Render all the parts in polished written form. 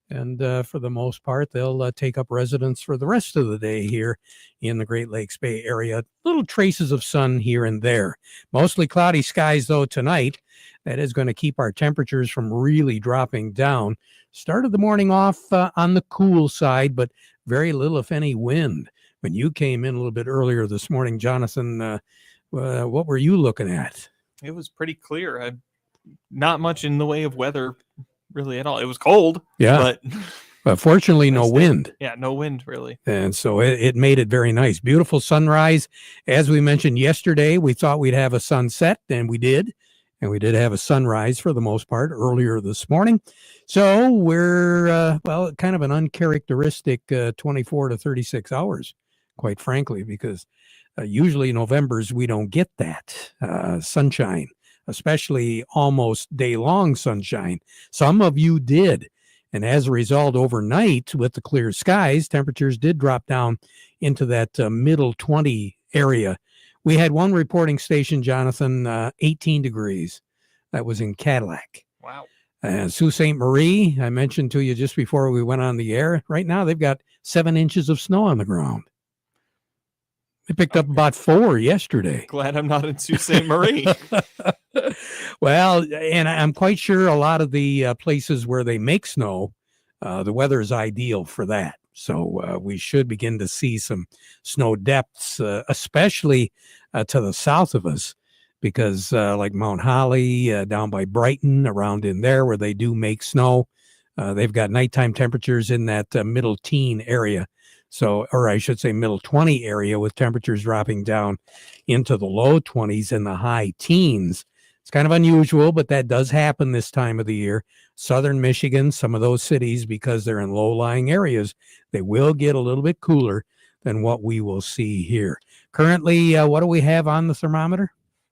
And for the most part, they'll take up residence for the rest of the day here in the Great Lakes Bay Area. Little traces of sun here and there. Mostly cloudy skies, though, tonight. That is going to keep our temperatures from really dropping down. Started the morning off on the cool side, but very little, if any, wind. When you came in a little bit earlier this morning, Jonathan, what were you looking at? It was pretty clear. Not much in the way of weather really at all. It was cold, yeah, but fortunately no wind. Yeah, no wind really. And so it made it very nice. Beautiful sunrise. As we mentioned yesterday, we thought we'd have a sunset, and we did. And we did have a sunrise for the most part earlier this morning. So we're, kind of an uncharacteristic 24 to 36 hours, quite frankly, because usually Novembers we don't get that sunshine, especially almost day-long sunshine. Some of you did. And as a result, overnight, with the clear skies, temperatures did drop down into that middle 20 area. We had one reporting station, Jonathan, 18 degrees. That was in Cadillac. Wow. And Sault Ste. Marie, I mentioned to you just before we went on the air, right now they've got 7 inches of snow on the ground. They picked up about 4 yesterday. Glad I'm not in Sault Ste. Marie. Well, and I'm quite sure a lot of the places where they make snow, the weather is ideal for that. So we should begin to see some snow depths, especially to the south of us, because like Mount Holly, down by Brighton, around in there where they do make snow, they've got nighttime temperatures in that middle teen area. So, or I should say middle 20 area, with temperatures dropping down into the low 20s and the high teens. It's kind of unusual, but that does happen this time of the year. Southern Michigan, some of those cities, because they're in low-lying areas, they will get a little bit cooler than what we will see here. Currently, what do we have on the thermometer?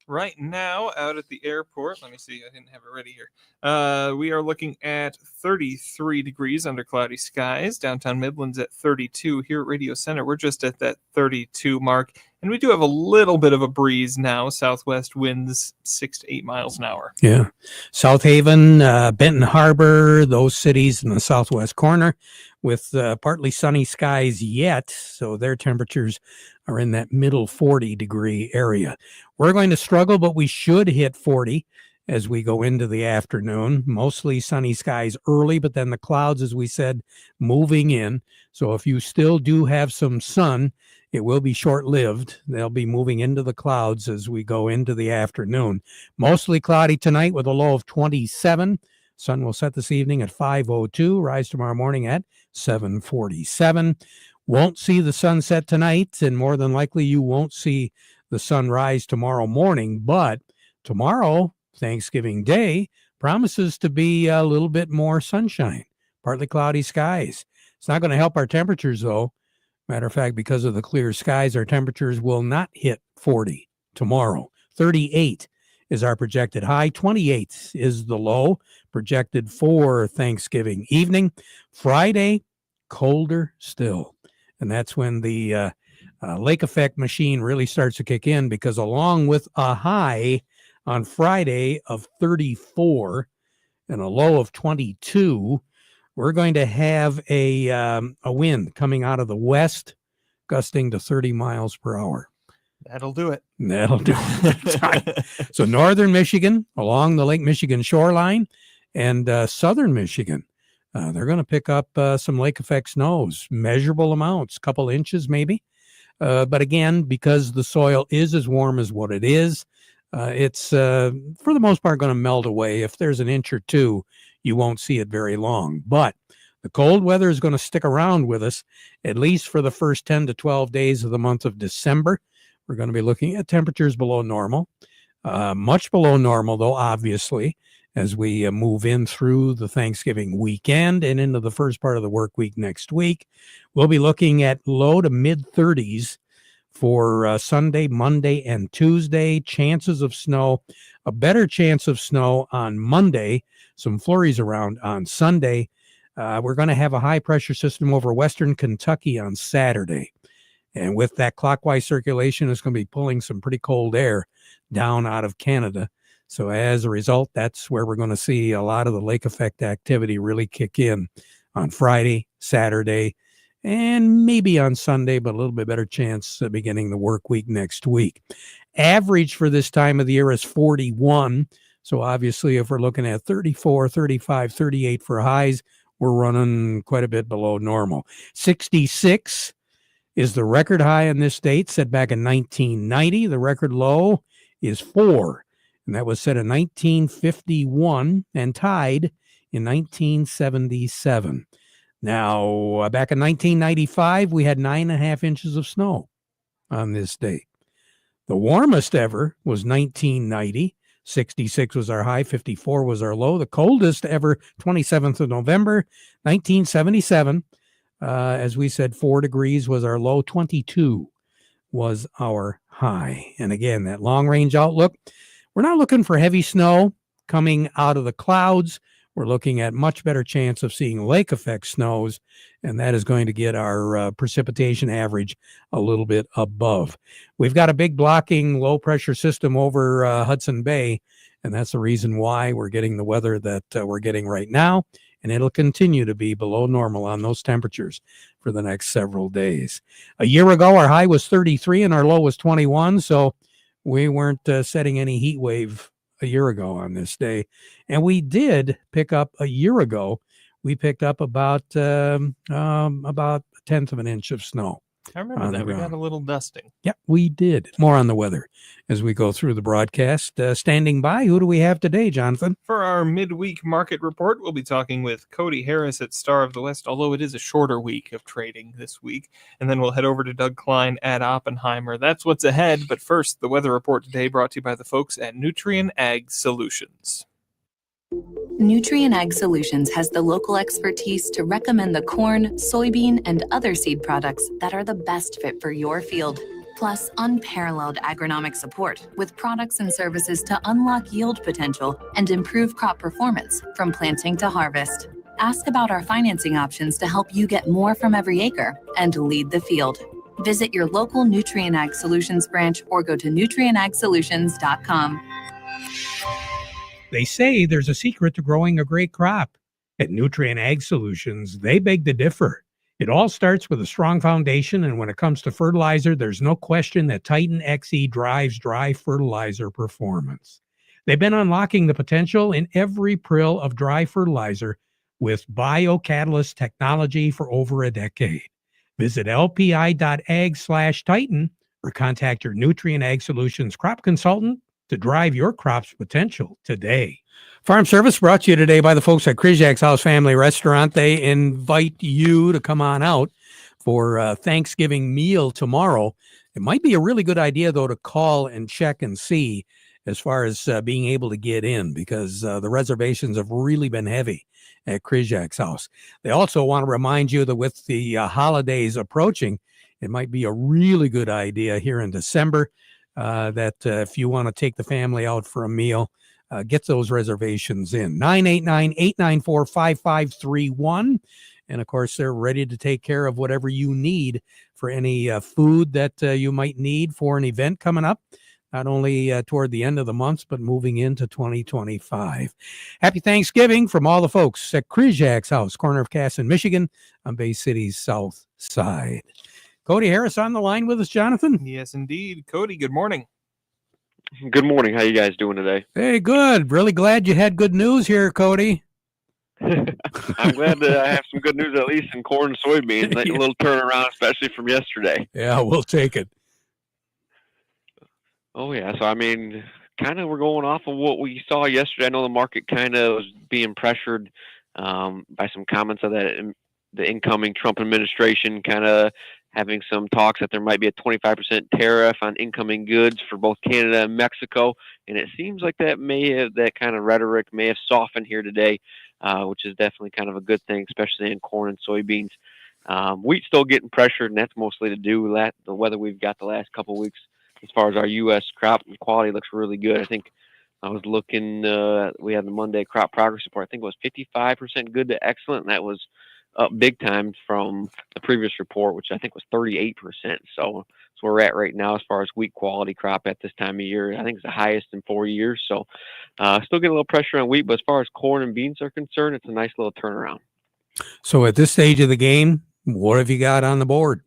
Right now, out at the airport, let me see, I didn't have it ready here. We are looking at 33 degrees under cloudy skies. Downtown Midland's at 32. Here at Radio Center, we're just at that 32 mark. And we do have a little bit of a breeze now. Southwest winds 6 to 8 miles an hour. Yeah. South Haven, Benton Harbor, those cities in the southwest corner with partly sunny skies yet. So their temperatures are in that middle 40-degree area. We're going to struggle, but we should hit 40 as we go into the afternoon. Mostly sunny skies early, but then the clouds, as we said, moving in. So if you still do have some sun, it will be short-lived. They'll be moving into the clouds as we go into the afternoon. Mostly cloudy tonight with a low of 27. Sun will set this evening at 5:02, rise tomorrow morning at 7:47. Won't see the sunset tonight, and more than likely you won't see the sunrise tomorrow morning. But tomorrow, Thanksgiving Day, promises to be a little bit more sunshine, partly cloudy skies. It's not going to help our temperatures, though. Matter of fact, because of the clear skies, our temperatures will not hit 40 tomorrow. 38 is our projected high. 28 is the low projected for Thanksgiving evening. Friday, colder still. And that's when the lake effect machine really starts to kick in, because along with a high on Friday of 34 and a low of 22, we're going to have a wind coming out of the west, gusting to 30 miles per hour. That'll do it. That'll do it. So northern Michigan, along the Lake Michigan shoreline, and southern Michigan, they're going to pick up some lake effect snows, measurable amounts, couple inches maybe. But again, because the soil is as warm as what it is, it's for the most part going to melt away. If there's an inch or two, you won't see it very long. But the cold weather is going to stick around with us at least for the first 10 to 12 days of the month of December. We're going to be looking at temperatures below normal, much below normal, though, obviously, as we move in through the Thanksgiving weekend and into the first part of the work week next week. We'll be looking at low to mid 30s for Sunday, Monday, and Tuesday. Chances of snow, a better chance of snow on Monday, some flurries around on Sunday. We're going to have a high pressure system over western Kentucky on Saturday. And with that clockwise circulation, it's going to be pulling some pretty cold air down out of Canada. So as a result, that's where we're going to see a lot of the lake effect activity really kick in on Friday, Saturday, and maybe on Sunday, but a little bit better chance beginning the work week next week. Average for this time of the year is 41. So obviously, if we're looking at 34, 35, 38 for highs, we're running quite a bit below normal. 66 is the record high in this state, set back in 1990. The record low is 4, and that was set in 1951 and tied in 1977. Now, back in 1995, we had 9.5 inches of snow on this date. The warmest ever was 1990. 66 was our high, 54 was our low. The coldest ever, 27th of November, 1977. As we said, 4 degrees was our low, 22 was our high. And again, that long-range outlook, we're not looking for heavy snow coming out of the clouds. We're looking at much better chance of seeing lake effect snows, and that is going to get our precipitation average a little bit above. We've got a big blocking low pressure system over Hudson Bay, and that's the reason why we're getting the weather that we're getting right now, and it'll continue to be below normal on those temperatures for the next several days. A year ago, our high was 33 and our low was 21, so we weren't setting any heat wave a year ago on this day. And we did pick up a year ago, we picked up about a 1/10 of an inch of snow. I remember that. We got a little dusting. Yeah, we did. More on the weather as we go through the broadcast. Standing by, who do we have today, Jonathan? For our midweek market report, we'll be talking with Cody Harris at Star of the West, although it is a shorter week of trading this week. And then we'll head over to Doug Klein at Oppenheimer. That's what's ahead. But first, the weather report today brought to you by the folks at Nutrien Ag Solutions. Nutrien Ag Solutions has the local expertise to recommend the corn, soybean, and other seed products that are the best fit for your field. Plus, unparalleled agronomic support with products and services to unlock yield potential and improve crop performance from planting to harvest. Ask about our financing options to help you get more from every acre and lead the field. Visit your local Nutrien Ag Solutions branch or go to nutrienagsolutions.com. They say there's a secret to growing a great crop. At Nutrien Ag Solutions, they beg to differ. It all starts with a strong foundation, and when it comes to fertilizer, there's no question that Titan XE drives dry fertilizer performance. They've been unlocking the potential in every prill of dry fertilizer with biocatalyst technology for over a decade. Visit lpi.ag/Titan or contact your Nutrien Ag Solutions crop consultant to drive your crop's potential today. Farm Service brought to you today by the folks at Kryzak's House Family Restaurant. They invite you to come on out for Thanksgiving meal tomorrow. It might be a really good idea, though, to call and check and see as far as being able to get in, because the reservations have really been heavy at Kryzak's House. They also want to remind you that with the holidays approaching, it might be a really good idea here in December that if you want to take the family out for a meal, get those reservations in. 989-894-5531. And, of course, they're ready to take care of whatever you need for any food that you might need for an event coming up, not only toward the end of the month, but moving into 2025. Happy Thanksgiving from all the folks at Kryzak's House, corner of Cass and Michigan on Bay City's south side. Cody Harris on the line with us, Jonathan. Yes, indeed. Cody, good morning. Good morning. How you guys doing today? Hey, good. Really glad you had good news here, Cody. I'm glad that I have some good news, at least in corn and soybeans. Like a little turnaround, especially from yesterday. Yeah, we'll take it. Oh, yeah. So, I mean, kind of we're going off of what we saw yesterday. I know the market kind of was being pressured by some comments of that the incoming Trump administration kind of having some talks that there might be a 25% tariff on incoming goods for both Canada and Mexico. And it seems like that kind of rhetoric may have softened here today, which is definitely kind of a good thing, especially in corn and soybeans. Wheat's still getting pressured, and that's mostly to do with the weather we've got the last couple of weeks. As far as our U.S. crop quality looks really good. I think I was looking, we had the Monday crop progress report. I think it was 55% good to excellent, and that was up big time from the previous report, which I think was 38%. So that's where we're at right now as far as wheat quality crop at this time of year. I think it's the highest in 4 years. So still get a little pressure on wheat, but as far as corn and beans are concerned, it's a nice little turnaround. So at this stage of the game, what have you got on the board?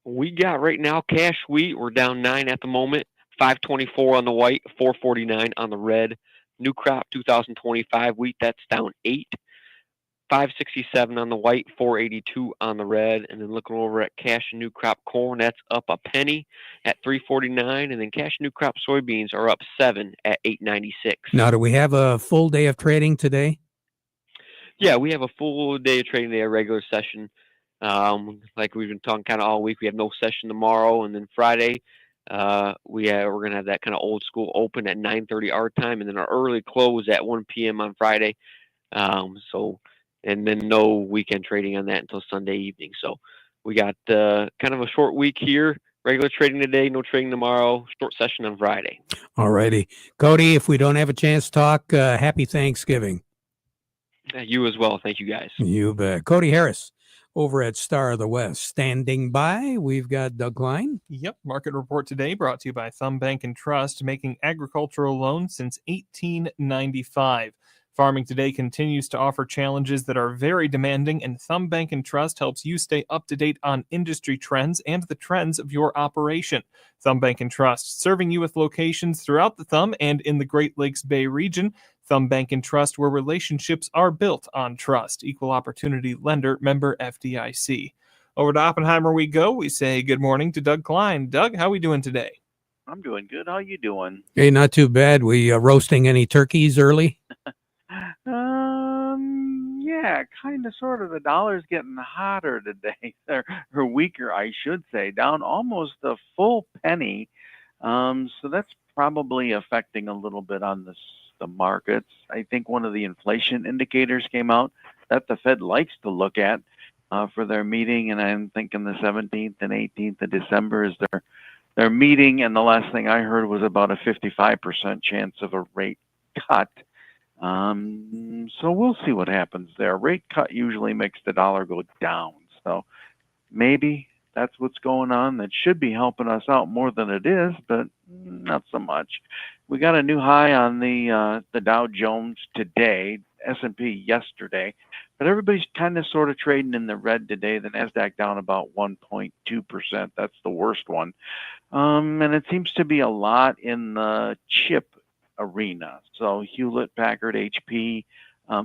We got right now cash wheat. We're down 9 at the moment. 524 on the white, 449 on the red. New crop 2025 wheat, that's down 8. 567 on the white, 482 on the red. And then looking over at cash and new crop corn, that's up a penny at 349. And then cash and new crop soybeans are up 7 at 896. Now, do we have a full day of trading today? Yeah, we have a full day of trading day, a regular session. Like we've been talking kind of all week, we have no session tomorrow, and then Friday, we're gonna have that kind of old school open at 9:30 our time, and then our early close at 1 p.m. on Friday. And then no weekend trading on that until Sunday evening. So we got kind of a short week here. Regular trading today, no trading tomorrow. Short session on Friday. All righty, Cody. If we don't have a chance to talk, happy Thanksgiving. You as well. Thank you, guys. You bet. Cody Harris over at Star of the West. Standing by, we've got Doug Klein. Yep. Market report today brought to you by Thumb Bank and Trust, making agricultural loans since 1895. Farming today continues to offer challenges that are very demanding, and Thumb Bank and Trust helps you stay up to date on industry trends and the trends of your operation. Thumb Bank and Trust, serving you with locations throughout the Thumb and in the Great Lakes Bay region. Thumb Bank and Trust, where relationships are built on trust. Equal opportunity lender, member FDIC. Over to Oppenheimer we go. We say good morning to Doug Klein. Doug, how are we doing today? I'm doing good. How you doing? Hey, not too bad. We roasting any turkeys early? Yeah, kind of, sort of. The dollar's getting hotter today, or weaker, I should say, down almost a full penny. So that's probably affecting a little bit on the markets. I think one of the inflation indicators came out that the Fed likes to look at for their meeting, and I'm thinking the 17th and 18th of December is their meeting, and the last thing I heard was about a 55% chance of a rate cut. So we'll see what happens there. Rate cut usually makes the dollar go down. So maybe that's what's going on. That should be helping us out more than it is, but not so much. We got a new high on the Dow Jones today, S&P yesterday, but everybody's kind of sort of trading in the red today. The NASDAQ down about 1.2%. That's the worst one. And it seems to be a lot in the chip arena. So Hewlett Packard, HP,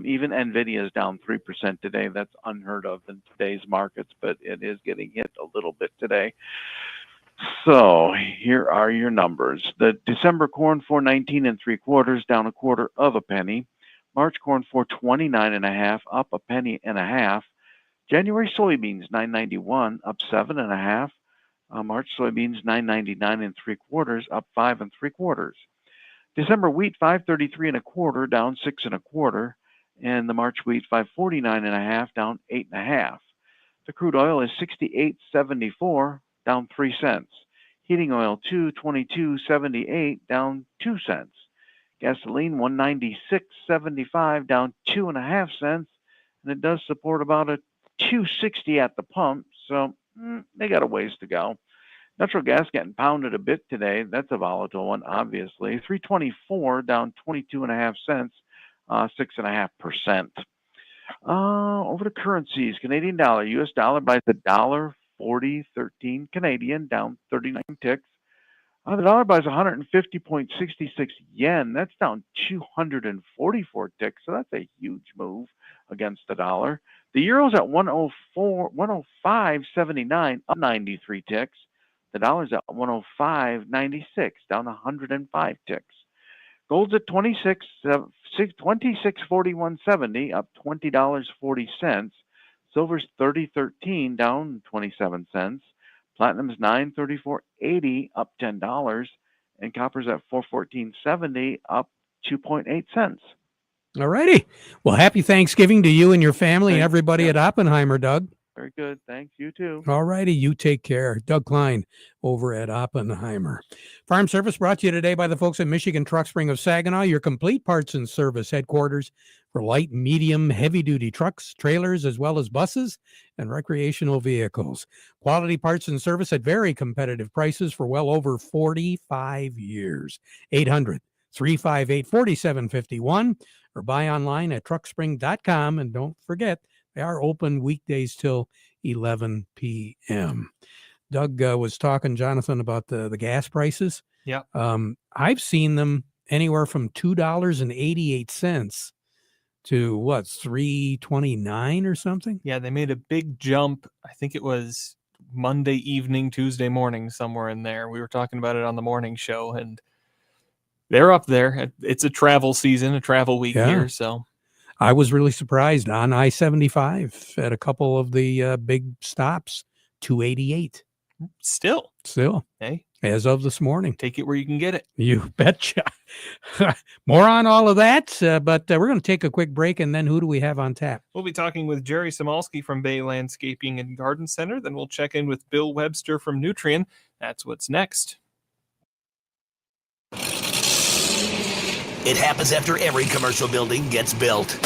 even Nvidia is down 3% today. That's unheard of in today's markets, but it is getting hit a little bit today. So here are your numbers. The December corn 4.19 3/4, down 1/4 penny. March corn 4.29 up 1.5 pennies. January soybeans 9.91, up 7.5. March soybeans 9.99 3/4, up 5 3/4. December wheat 5.33 1/4, down 6 1/4, and the March wheat 5.49 down 8.5. The crude oil is 68.74, down 3 cents. Heating oil 222.78, down 2 cents. Gasoline 196.75, down 2.5 cents, and it does support about a 260 at the pump, so they got a ways to go. Natural gas getting pounded a bit today. That's a volatile one, obviously. 324, down 22.5 cents, 6.5%. Over to currencies. Canadian dollar, U.S. dollar buys $1.4013 Canadian, down 39 ticks. The dollar buys 150.66 yen. That's down 244 ticks. So that's a huge move against the dollar. The euro's at 105.79, up 93 ticks. The dollar's at 105.96, down 105 ticks. Gold's at 26.4170, up $20.40. Silver's 30.13, down 27 cents. Platinum's 934.80, up $10, and copper's at 414.70, up 2.8 cents. All righty. Well, happy Thanksgiving to you and your family and everybody at Oppenheimer, Doug. Very good. Thanks. You too. All righty. You take care. Doug Klein over at Oppenheimer. Farm Service brought to you today by the folks at Michigan Truck Spring of Saginaw, your complete parts and service headquarters for light, medium, heavy-duty trucks, trailers, as well as buses and recreational vehicles. Quality parts and service at very competitive prices for well over 45 years. 800-358-4751 or buy online at truckspring.com. And don't forget, They are open weekdays till 11 p.m. Doug was talking, Jonathan, about the gas prices. Yeah. I've seen them anywhere from $2.88 to what, $3.29 or something? Yeah, they made a big jump. I think it was Monday evening, Tuesday morning, somewhere in there. We were talking about it on the morning show, and they're up there. It's a travel season, a travel week here, so. I was really surprised on I-75 at a couple of the big stops, $2.88. Still. Hey, as of this morning. Take it where you can get it. You betcha. More on all of that, but we're going to take a quick break, and then who do we have on tap? We'll be talking with Jerry Samolsky from Bay Landscaping and Garden Center. Then we'll check in with Bill Webster from Nutrien. That's what's next. It happens after every commercial building gets built.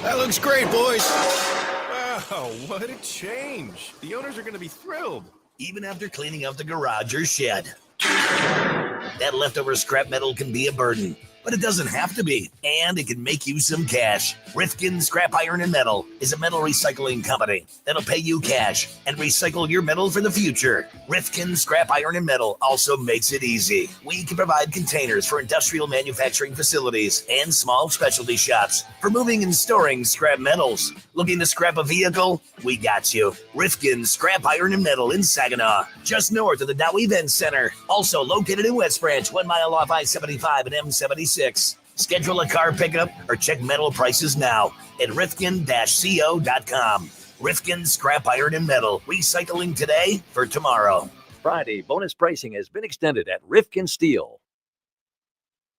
That looks great, boys. Wow, what a change. The owners are going to be thrilled. Even after cleaning out the garage or shed. That leftover scrap metal can be a burden, but it doesn't have to be, and it can make you some cash. Rifkin Scrap Iron and Metal is a metal recycling company that'll pay you cash and recycle your metal for the future. Rifkin Scrap Iron and Metal also makes it easy. We can provide containers for industrial manufacturing facilities and small specialty shops for moving and storing scrap metals. Looking to scrap a vehicle? We got you. Rifkin Scrap Iron and Metal in Saginaw, just north of the Dow Event Center. Also located in West Branch, 1 mile off I-75 and M76. Schedule a car pickup or check metal prices now at rifkin-co.com. Rifkin Scrap Iron and Metal, recycling today for tomorrow. Friday, bonus pricing has been extended at Rifkin Steel.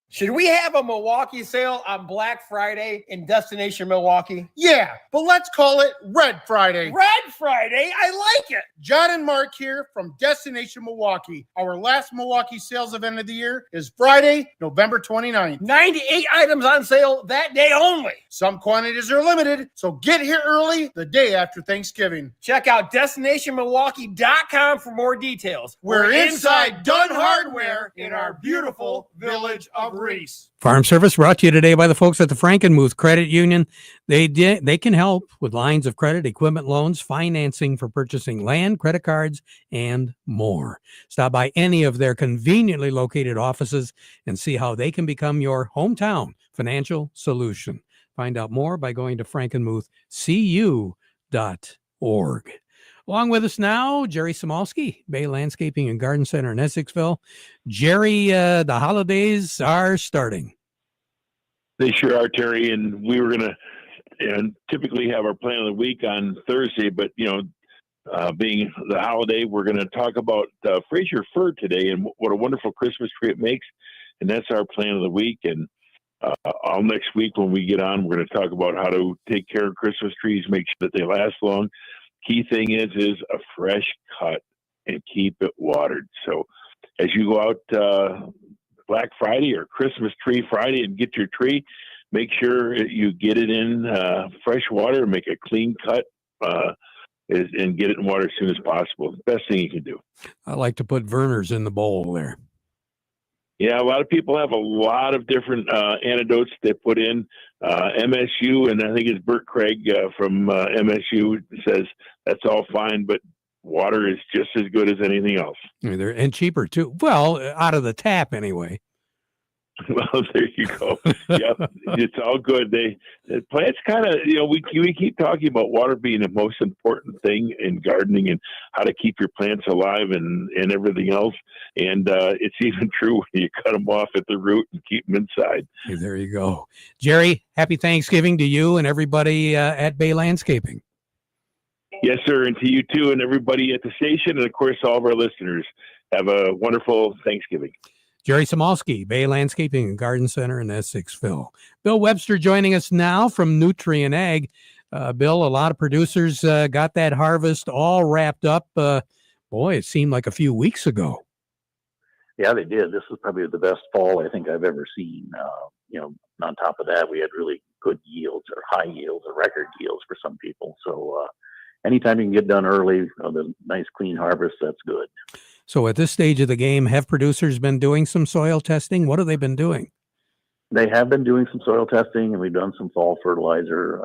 Should we have a Milwaukee sale on Black Friday in Destination Milwaukee? Yeah, but let's call it Red Friday. Red Friday? I like it. John and Mark here from Destination Milwaukee. Our last Milwaukee sales event of the year is Friday, November 29th. 98 items on sale that day only. Some quantities are limited, so get here early the day after Thanksgiving. Check out DestinationMilwaukee.com for more details. We're inside Dunn Hardware in our beautiful village of Reese. Farm Service brought to you today by the folks at the Frankenmuth Credit Union. They can help with lines of credit, equipment loans, financing for purchasing land, credit cards, and more. Stop by any of their conveniently located offices and see how they can become your hometown financial solution. Find out more by going to frankenmuthcu.org. Along with us now, Jerry Samolsky, Bay Landscaping and Garden Center in Essexville. Jerry, the holidays are starting. They sure are, Terry, and we were going to typically have our plan of the week on Thursday, but, being the holiday, we're going to talk about Fraser Fir today and what a wonderful Christmas tree it makes, and that's our plan of the week. And all next week when we get on, we're going to talk about how to take care of Christmas trees, make sure that they last long. Key thing is a fresh cut and keep it watered. So as you go out Black Friday or Christmas Tree Friday and get your tree, make sure you get it in fresh water, make a clean cut, and get it in water as soon as possible. Best thing you can do. I like to put Verner's in the bowl there. Yeah, a lot of people have a lot of different antidotes they put in. MSU, and I think it's Bert Craig from MSU says that's all fine, but water is just as good as anything else. And cheaper too. Well, out of the tap anyway. Well, there you go. Yep, it's all good. The plants kind of, we keep talking about water being the most important thing in gardening and how to keep your plants alive and everything else. And it's even true when you cut them off at the root and keep them inside. Hey, there you go. Jerry, happy Thanksgiving to you and everybody at Bay Landscaping. Yes, sir. And to you too, and everybody at the station, and of course, all of our listeners. Have a wonderful Thanksgiving. Jerry Samolsky, Bay Landscaping and Garden Center in Essexville. Bill Webster joining us now from Nutrien Ag. Bill, a lot of producers got that harvest all wrapped up. Boy, it seemed like a few weeks ago. Yeah, they did. This was probably the best fall I think I've ever seen. On top of that, we had really good yields or high yields or record yields for some people. So anytime you can get done early, the nice clean harvest, that's good. So at this stage of the game, have producers been doing some soil testing? What have they been doing? They have been doing some soil testing, and we've done some fall fertilizer.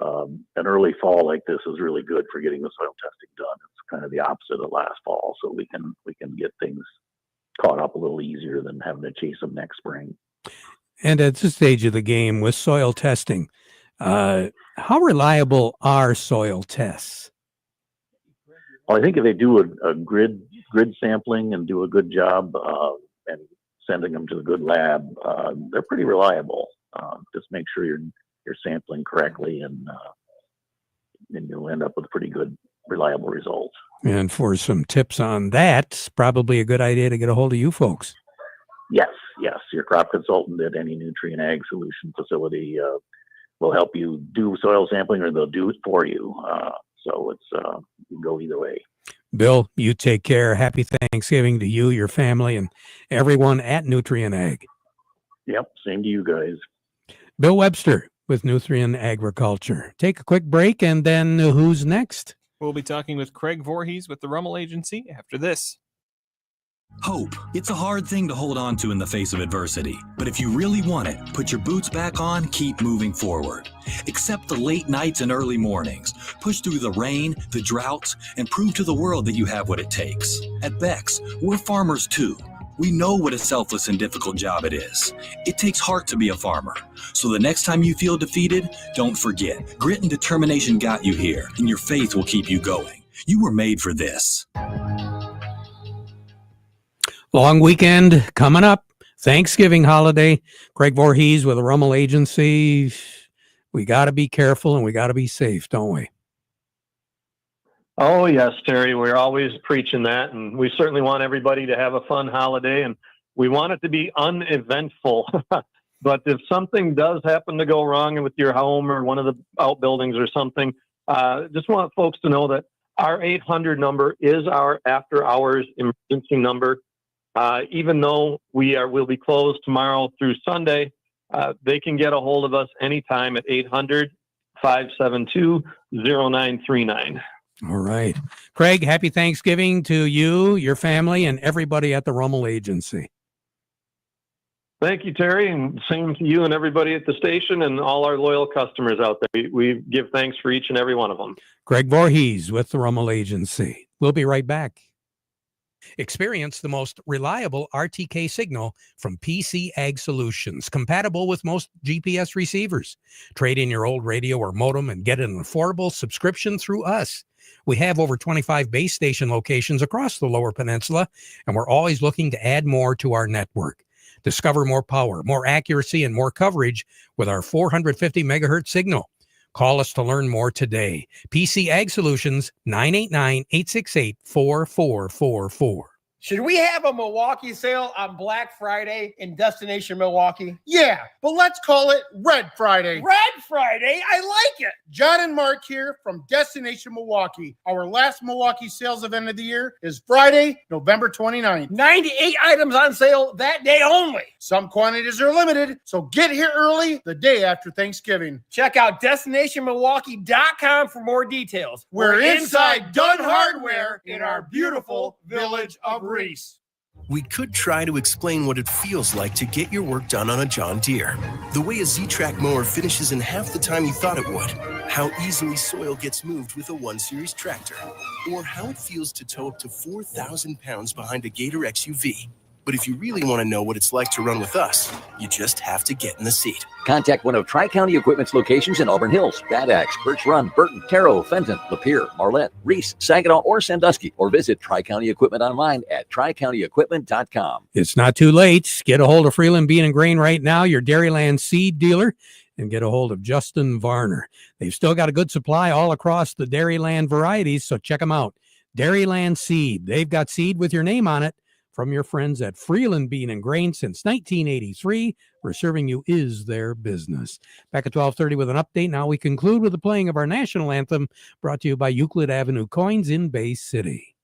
An early fall like this is really good for getting the soil testing done. It's kind of the opposite of last fall, so we can get things caught up a little easier than having to chase them next spring. And at this stage of the game with soil testing, how reliable are soil tests? Well, I think if they do a grid sampling and do a good job and sending them to a good lab, they're pretty reliable. Just make sure you're sampling correctly, and you'll end up with pretty good, reliable results. And for some tips on that, it's probably a good idea to get a hold of you folks. Yes. Your crop consultant at any Nutrient Ag Solution facility will help you do soil sampling, or they'll do it for you. So it's you can go either way. Bill, you take care. Happy Thanksgiving to you, your family, and everyone at Nutrient Ag. Yep, same to you guys. Bill Webster with Nutrient Agriculture. Take a quick break, and then who's next? We'll be talking with Craig Voorhees with the Rummel Agency after this. Hope. It's a hard thing to hold on to in the face of adversity. But if you really want it, put your boots back on, keep moving forward. Accept the late nights and early mornings. Push through the rain, the droughts, and prove to the world that you have what it takes. At Beck's, we're farmers too. We know what a selfless and difficult job it is. It takes heart to be a farmer. So the next time you feel defeated, don't forget, grit and determination got you here, and your faith will keep you going. You were made for this. Long weekend coming up. Thanksgiving holiday. Craig Voorhees with the Rummel Agency. We got to be careful and we got to be safe, don't we? Oh, yes, Terry. We're always preaching that. And we certainly want everybody to have a fun holiday. And we want it to be uneventful. But if something does happen to go wrong with your home or one of the outbuildings or something, just want folks to know that our 800 number is our after-hours emergency number. Even though we'll be closed tomorrow through Sunday, they can get a hold of us anytime at 800-572-0939. All right. Craig, happy Thanksgiving to you, your family, and everybody at the Rummel Agency. Thank you, Terry, and same to you and everybody at the station and all our loyal customers out there. We give thanks for each and every one of them. Craig Voorhees with the Rummel Agency. We'll be right back. Experience the most reliable RTK signal from PC Ag Solutions, compatible with most GPS receivers. Trade in your old radio or modem and get an affordable subscription through us. We have over 25 base station locations across the Lower Peninsula, and we're always looking to add more to our network. Discover more power, more accuracy, and more coverage with our 450 megahertz signal. Call us to learn more today. PC Ag Solutions, 989-868-4444. Should we have a Milwaukee sale on Black Friday in Destination Milwaukee? Yeah, but let's call it Red Friday. Red Friday? I like it. John and Mark here from Destination Milwaukee. Our last Milwaukee sales event of the year is Friday, November 29th. 98 items on sale that day only. Some quantities are limited, so get here early the day after Thanksgiving. Check out DestinationMilwaukee.com for more details. We're inside Dunn Hardware in our beautiful village of Reese. We could try to explain what it feels like to get your work done on a John Deere. The way a Z-Track mower finishes in half the time you thought it would. How easily soil gets moved with a 1 Series tractor. Or how it feels to tow up to 4,000 pounds behind a Gator XUV. But if you really want to know what it's like to run with us, you just have to get in the seat. Contact one of Tri-County Equipment's locations in Auburn Hills, Bad Axe, Birch Run, Burton, Caro, Fenton, Lapeer, Marlette, Reese, Saginaw, or Sandusky, or visit Tri-County Equipment online at tricountyequipment.com. It's not too late. Get a hold of Freeland Bean and Grain right now, your Dairyland seed dealer, and get a hold of Justin Varner. They've still got a good supply all across the Dairyland varieties, so check them out. Dairyland Seed. They've got seed with your name on it. From your friends at Freeland Bean and Grain since 1983, where serving you is their business. Back at 12:30 with an update. Now we conclude with the playing of our national anthem, brought to you by Euclid Avenue Coins in Bay City.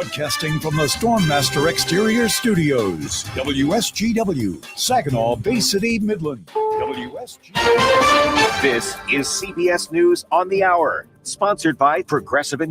Broadcasting from the Stormmaster Exterior Studios. WSGW, Saginaw Bay City, Midland. This is CBS News on the Hour, sponsored by Progressive Insurance.